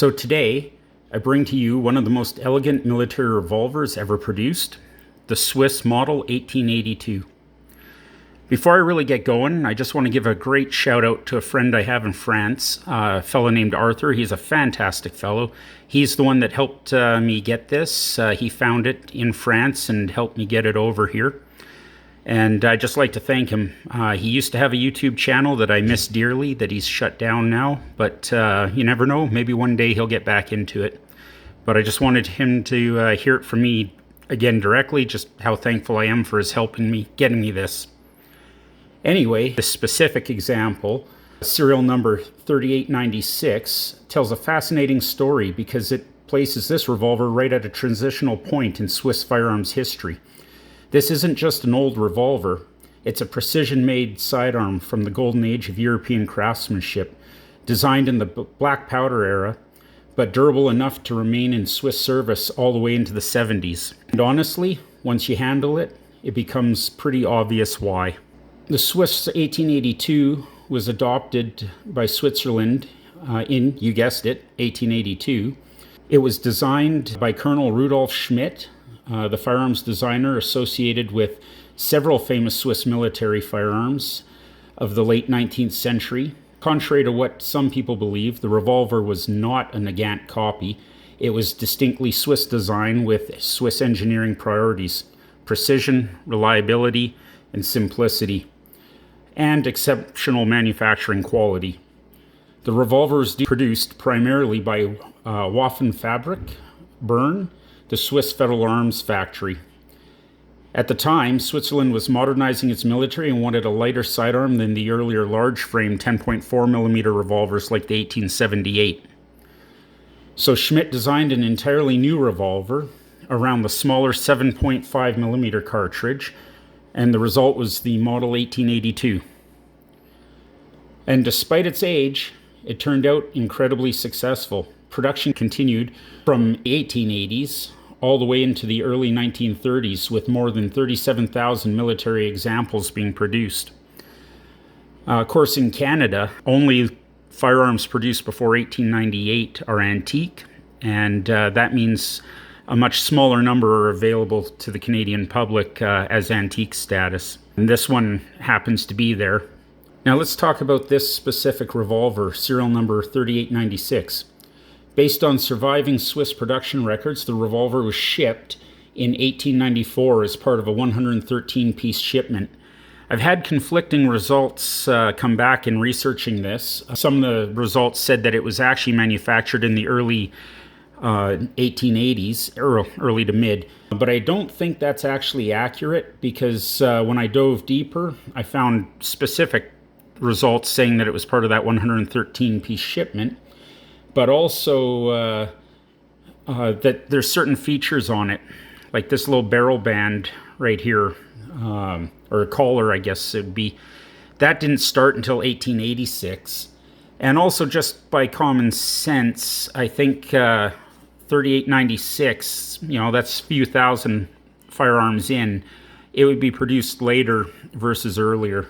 So today, I bring to you one of the most elegant military revolvers ever produced, the Swiss Model 1882. Before I really get going, I just want to give a great shout out to a friend I have in France, a fellow named Arthur. He's a fantastic fellow. He's the one that helped me get this. He found it in France and helped me get it over here. And I'd just like to thank him. He used to have a YouTube channel that I miss dearly that he's shut down now, but you never know, maybe one day he'll get back into it. But I just wanted him to hear it from me again directly, just how thankful I am for his helping me, getting me this. Anyway, this specific example, serial number 3896, tells a fascinating story because it places this revolver right at a transitional point in Swiss firearms history. This isn't just an old revolver, it's a precision-made sidearm from the golden age of European craftsmanship, designed in the black powder era, but durable enough to remain in Swiss service all the way into the 70s. And honestly, once you handle it, it becomes pretty obvious why. The Swiss 1882 was adopted by Switzerland in, you guessed it, 1882. It was designed by Colonel Rudolf Schmidt, the firearms designer associated with several famous Swiss military firearms of the late 19th century. Contrary to what some people believe, the revolver was not a Nagant copy. It was distinctly Swiss design with Swiss engineering priorities: precision, reliability, and simplicity, and exceptional manufacturing quality. The revolver is produced primarily by Waffen Fabrik, Bern, the Swiss Federal Arms Factory. At the time, Switzerland was modernizing its military and wanted a lighter sidearm than the earlier large-frame 10.4mm revolvers like the 1878. So Schmidt designed an entirely new revolver around the smaller 7.5mm cartridge, and the result was the Model 1882. And despite its age, it turned out incredibly successful. Production continued from the 1880s all the way into the early 1930s, with more than 37,000 military examples being produced. Of course, in Canada, only firearms produced before 1898 are antique, and that means a much smaller number are available to the Canadian public as antique status. And this one happens to be there. Now let's talk about this specific revolver, serial number 3896. Based on surviving Swiss production records, the revolver was shipped in 1894 as part of a 113-piece shipment. I've had conflicting results come back in researching this. Some of the results said that it was actually manufactured in the early 1880s, or early to mid, but I don't think that's actually accurate because when I dove deeper, I found specific results saying that it was part of that 113-piece shipment. But also that there's certain features on it, like this little barrel band right here, or a collar, I guess it would be. That didn't start until 1886. And also just by common sense, I think 3896, that's a few thousand firearms in, it would be produced later versus earlier.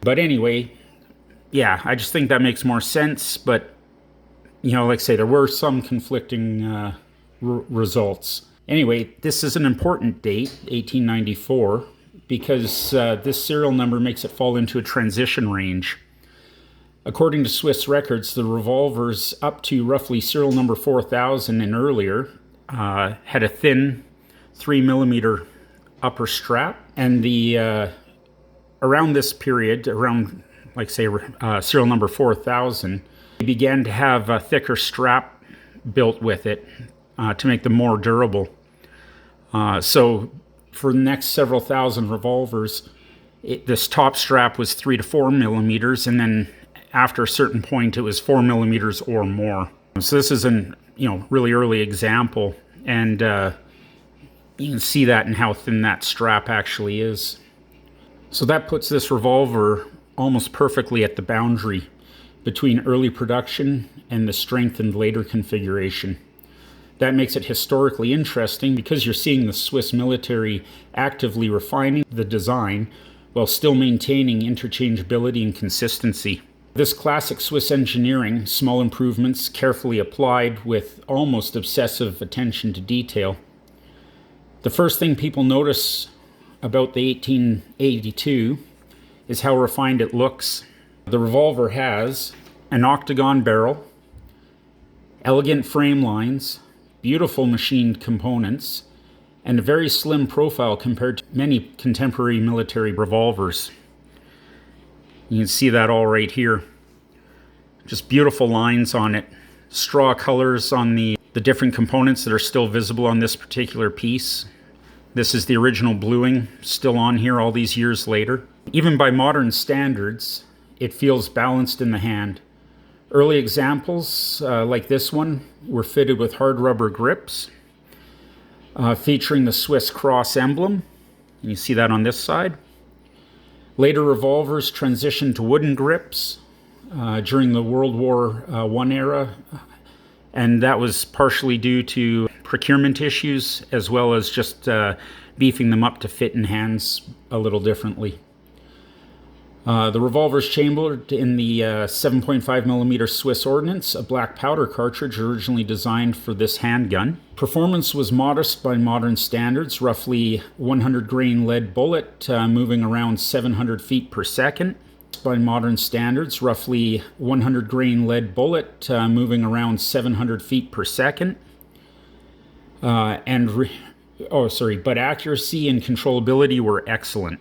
But anyway, yeah, I just think that makes more sense, but like I say, there were some conflicting results. Anyway, this is an important date, 1894, because this serial number makes it fall into a transition range. According to Swiss records, the revolvers up to roughly serial number 4000 and earlier had a thin 3mm upper strap, and the around this period, around, like say, serial number 4000, they began to have a thicker strap built with it to make them more durable. So for the next several thousand revolvers, this top strap was 3 to 4mm, and then after a certain point, it was 4mm or more. So this is an really early example, and you can see that in how thin that strap actually is. So that puts this revolver almost perfectly at the boundary between early production and the strengthened later configuration. That makes it historically interesting because you're seeing the Swiss military actively refining the design while still maintaining interchangeability and consistency. This classic Swiss engineering, small improvements carefully applied with almost obsessive attention to detail. The first thing people notice about the 1882 is how refined it looks. The revolver has an octagon barrel, elegant frame lines, beautiful machined components, and a very slim profile compared to many contemporary military revolvers. You can see that all right here. Just beautiful lines on it. Straw colors on the different components that are still visible on this particular piece. This is the original bluing, still on here all these years later. Even by modern standards, it feels balanced in the hand. Early examples, like this one, were fitted with hard rubber grips, featuring the Swiss cross emblem. You see that on this side. Later revolvers transitioned to wooden grips during the World War I era, and that was partially due to procurement issues as well as just beefing them up to fit in hands a little differently. The revolver's chambered in the 7.5mm Swiss Ordnance, a black powder cartridge originally designed for this handgun. Performance was modest by modern standards, roughly 100 grain lead bullet moving around 700 feet per second. By modern standards, roughly 100 grain lead bullet moving around 700 feet per second. But accuracy and controllability were excellent.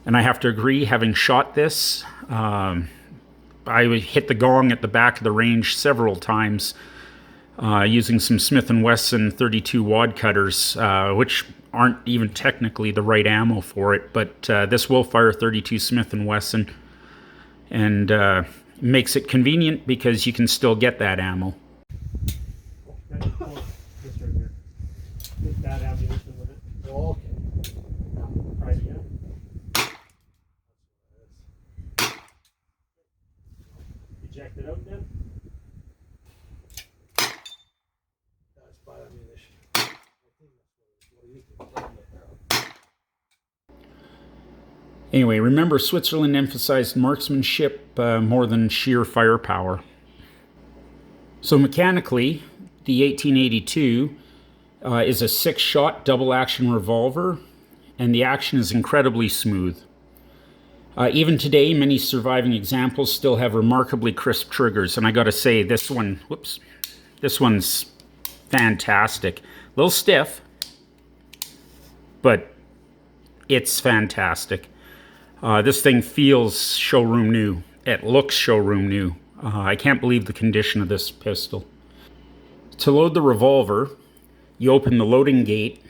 And I have to agree, having shot this, I hit the gong at the back of the range several times using some Smith & Wesson 32 wad cutters, which aren't even technically the right ammo for it, but this will fire 32 Smith & Wesson, and makes it convenient because you can still get that ammo. This right here. With that ammunition with it. Oh, okay. Try it again. Eject it out then. That's bad ammunition. I think that's what it is. Anyway, remember Switzerland emphasized marksmanship more than sheer firepower. So mechanically, the 1882 is a 6-shot double-action revolver, and the action is incredibly smooth. Even today, many surviving examples still have remarkably crisp triggers, and I gotta say, this one's fantastic. A little stiff, but it's fantastic. This thing feels showroom new. It looks showroom new. I can't believe the condition of this pistol. To load the revolver, you open the loading gate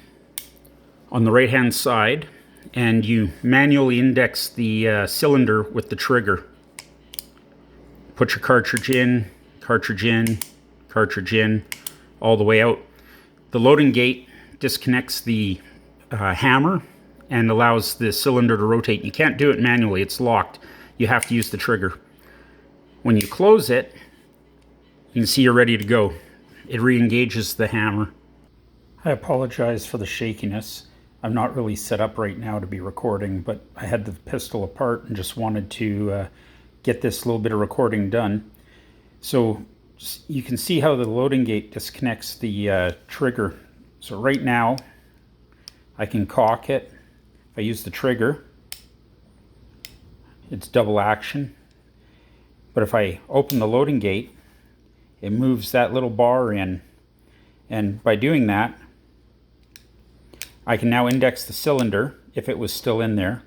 on the right-hand side, and you manually index the cylinder with the trigger. Put your cartridge in, all the way out. The loading gate disconnects the hammer and allows the cylinder to rotate. You can't do it manually, it's locked. You have to use the trigger. When you close it, you can see you're ready to go. It re-engages the hammer. I apologize for the shakiness. I'm not really set up right now to be recording, but I had the pistol apart and just wanted to get this little bit of recording done. So you can see how the loading gate disconnects the trigger. So right now, I can cock it. If I use the trigger, it's double action. But if I open the loading gate, it moves that little bar in. And by doing that, I can now index the cylinder if it was still in there,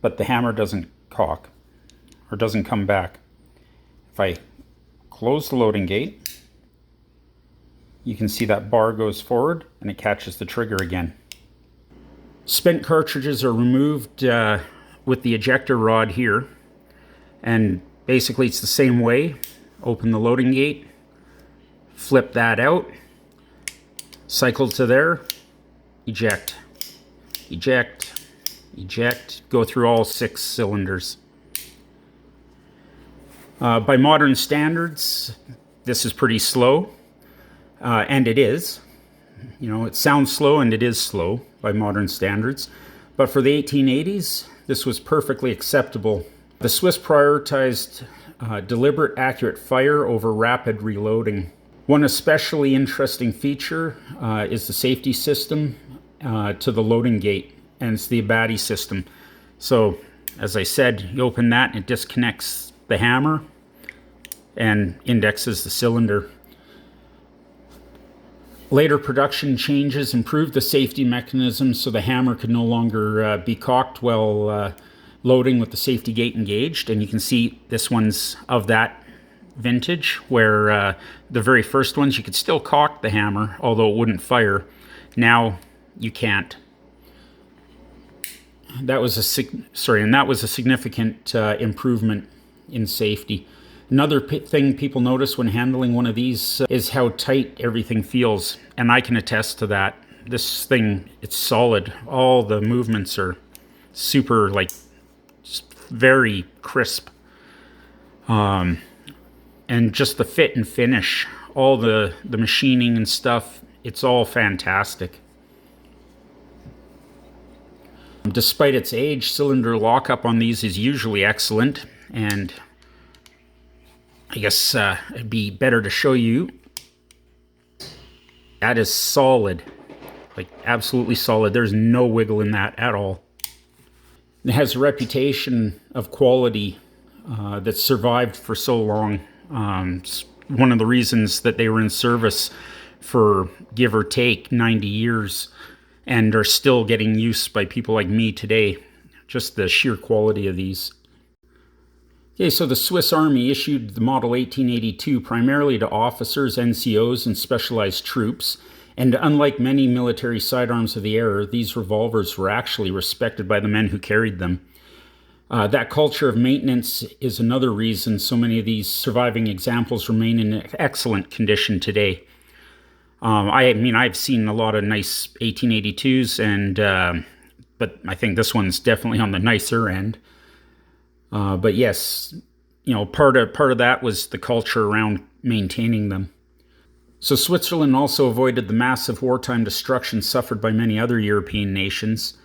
but the hammer doesn't cock or doesn't come back. If I close the loading gate, you can see that bar goes forward and it catches the trigger again. Spent cartridges are removed with the ejector rod here, and basically it's the same way. Open the loading gate, flip that out, cycle to there, eject, eject, eject, go through all 6 cylinders. By modern standards, this is pretty slow, and it is. You know, it sounds slow and it is slow by modern standards, but for the 1880s, this was perfectly acceptable The Swiss prioritized deliberate, accurate fire over rapid reloading. One especially interesting feature is the safety system to the loading gate, and it's the Abadi system. So, as I said, you open that and it disconnects the hammer and indexes the cylinder. Later production changes improved the safety mechanism so the hammer could no longer be cocked while loading with the safety gate engaged. And you can see this one's of that vintage, where the very first ones you could still cock the hammer, although it wouldn't fire. Now you can't. That was a significant improvement in safety. Another thing people notice when handling one of these is how tight everything feels, and I can attest to that. This thing, it's solid. All the movements are super, like, just very crisp. And just the fit and finish, all the machining and stuff, it's all fantastic. Despite its age, cylinder lockup on these is usually excellent, and I guess it'd be better to show you. That is solid, like absolutely solid. There's no wiggle in that at all. It has a reputation of quality that's survived for so long. It's one of the reasons that they were in service for, give or take, 90 years and are still getting use by people like me today. Just the sheer quality of these. Okay, so the Swiss Army issued the Model 1882 primarily to officers, NCOs, and specialized troops. And unlike many military sidearms of the era, these revolvers were actually respected by the men who carried them. That culture of maintenance is another reason so many of these surviving examples remain in excellent condition today. I mean, I've seen a lot of nice 1882s, but I think this one's definitely on the nicer end. But yes, you know, part of that was the culture around maintaining them. So Switzerland also avoided the massive wartime destruction suffered by many other European nations.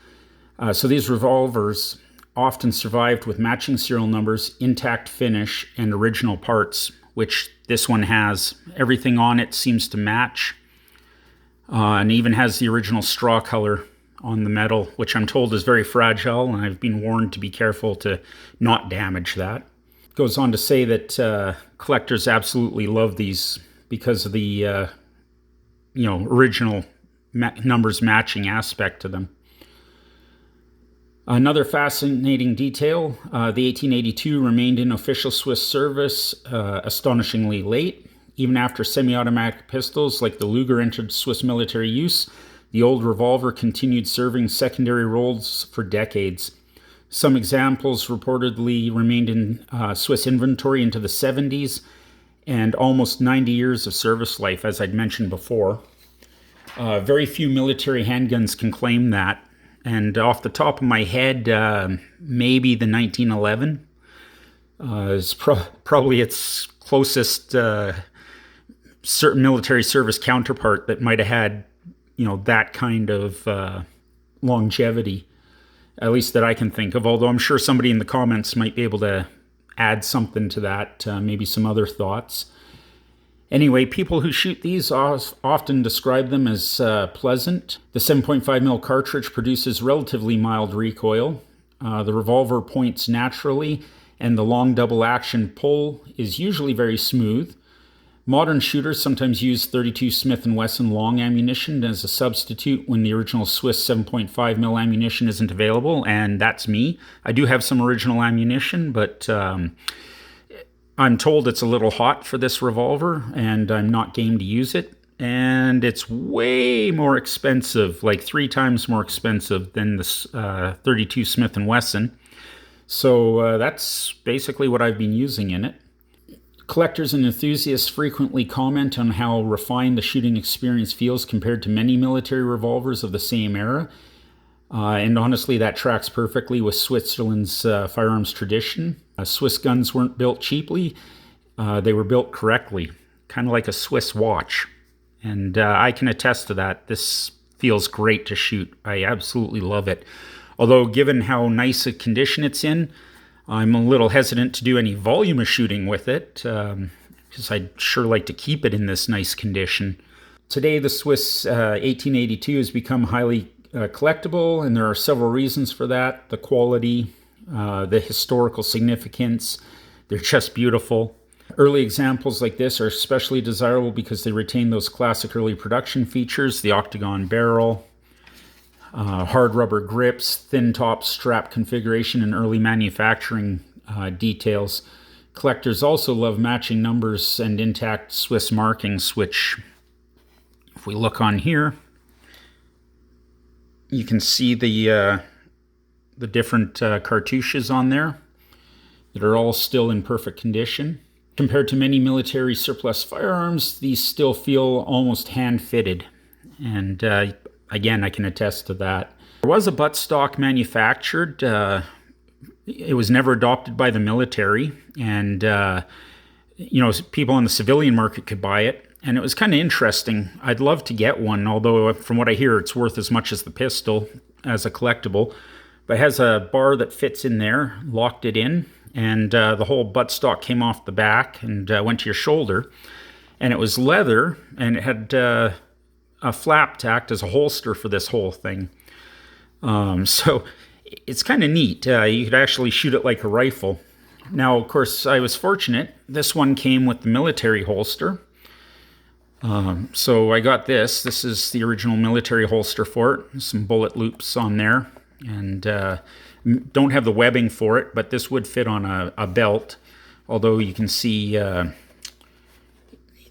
So these revolvers often survived with matching serial numbers, intact finish, and original parts, which this one has. Everything on it seems to match, and even has the original straw color on the metal, which I'm told is very fragile, and I've been warned to be careful to not damage that. It goes on to say that collectors absolutely love these because of the original numbers matching aspect to them. Another fascinating detail, the 1882 remained in official Swiss service astonishingly late. Even after semi-automatic pistols like the Luger entered Swiss military use, the old revolver continued serving secondary roles for decades. Some examples reportedly remained in Swiss inventory into the 70s, and almost 90 years of service life, as I'd mentioned before. Very few military handguns can claim that. And off the top of my head, maybe the 1911 is probably its closest certain military service counterpart that might have had, that kind of longevity, at least that I can think of. Although I'm sure somebody in the comments might be able to add something to that, maybe some other thoughts. Anyway, people who shoot these often describe them as pleasant. The 7.5mm cartridge produces relatively mild recoil. The revolver points naturally, and the long double-action pull is usually very smooth. Modern shooters sometimes use .32 Smith & Wesson long ammunition as a substitute when the original Swiss 7.5mm ammunition isn't available, and that's me. I do have some original ammunition, but I'm told it's a little hot for this revolver, and I'm not game to use it. And it's way more expensive, like 3 times more expensive than the .32 Smith & Wesson. So that's basically what I've been using in it. Collectors and enthusiasts frequently comment on how refined the shooting experience feels compared to many military revolvers of the same era. And honestly, that tracks perfectly with Switzerland's firearms tradition. Swiss guns weren't built cheaply. They were built correctly, kind of like a Swiss watch. And I can attest to that. This feels great to shoot. I absolutely love it. Although, given how nice a condition it's in, I'm a little hesitant to do any volume of shooting with it because I'd sure like to keep it in this nice condition. Today, the Swiss 1882 has become highly collectible, and there are several reasons for that. The quality, the historical significance, they're just beautiful. Early examples like this are especially desirable because they retain those classic early production features, the octagon barrel, hard rubber grips, thin top strap configuration, and early manufacturing details. Collectors also love matching numbers and intact Swiss markings, which, if we look on here, you can see the different cartouches on there that are all still in perfect condition. Compared to many military surplus firearms, these still feel almost hand-fitted. And again, I can attest to that. There was a buttstock manufactured. It was never adopted by the military. And, people in the civilian market could buy it. And it was kind of interesting. I'd love to get one, although from what I hear, it's worth as much as the pistol as a collectible. But it has a bar that fits in there, locked it in. And the whole buttstock came off the back and went to your shoulder. And it was leather, and it had a flap to act as a holster for this whole thing. So it's kind of neat. You could actually shoot it like a rifle. Now, of course, I was fortunate. This one came with the military holster. So I got this. This is the original military holster for it. Some bullet loops on there. And don't have the webbing for it, but this would fit on a belt. Although you can see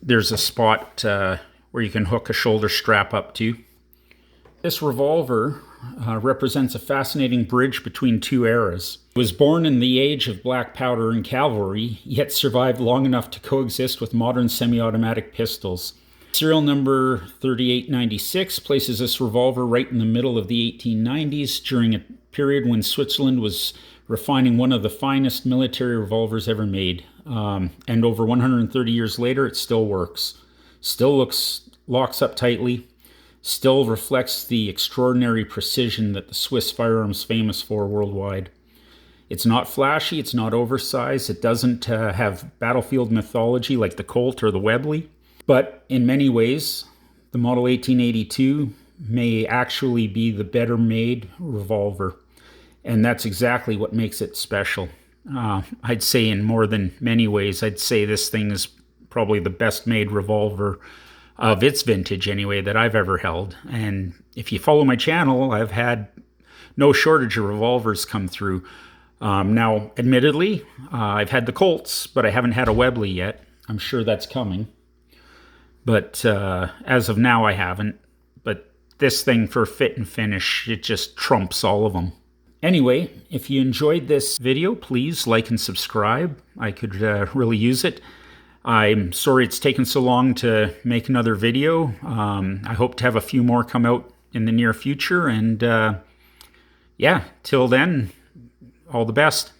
there's a spot where you can hook a shoulder strap up to. This revolver represents a fascinating bridge between two eras. It was born in the age of black powder and cavalry, yet survived long enough to coexist with modern semi-automatic pistols. Serial number 3896 places this revolver right in the middle of the 1890s during a period when Switzerland was refining one of the finest military revolvers ever made. And over 130 years later, it still works. Still locks up tightly. Still reflects the extraordinary precision that the Swiss firearm's famous for worldwide. It's not flashy, it's not oversized, it doesn't have battlefield mythology like the Colt or the Webley. But in many ways, the Model 1882 may actually be the better made revolver. And that's exactly what makes it special. I'd say in more than many ways, I'd say this thing is probably the best made revolver of its vintage anyway that I've ever held. And if you follow my channel, I've had no shortage of revolvers come through. Now, admittedly, I've had the Colts, but I haven't had a Webley yet. I'm sure that's coming. But as of now, I haven't. But this thing for fit and finish, it just trumps all of them. Anyway, if you enjoyed this video, please like and subscribe. I could really use it. I'm sorry it's taken so long to make another video. I hope to have a few more come out in the near future. And yeah, till then, all the best.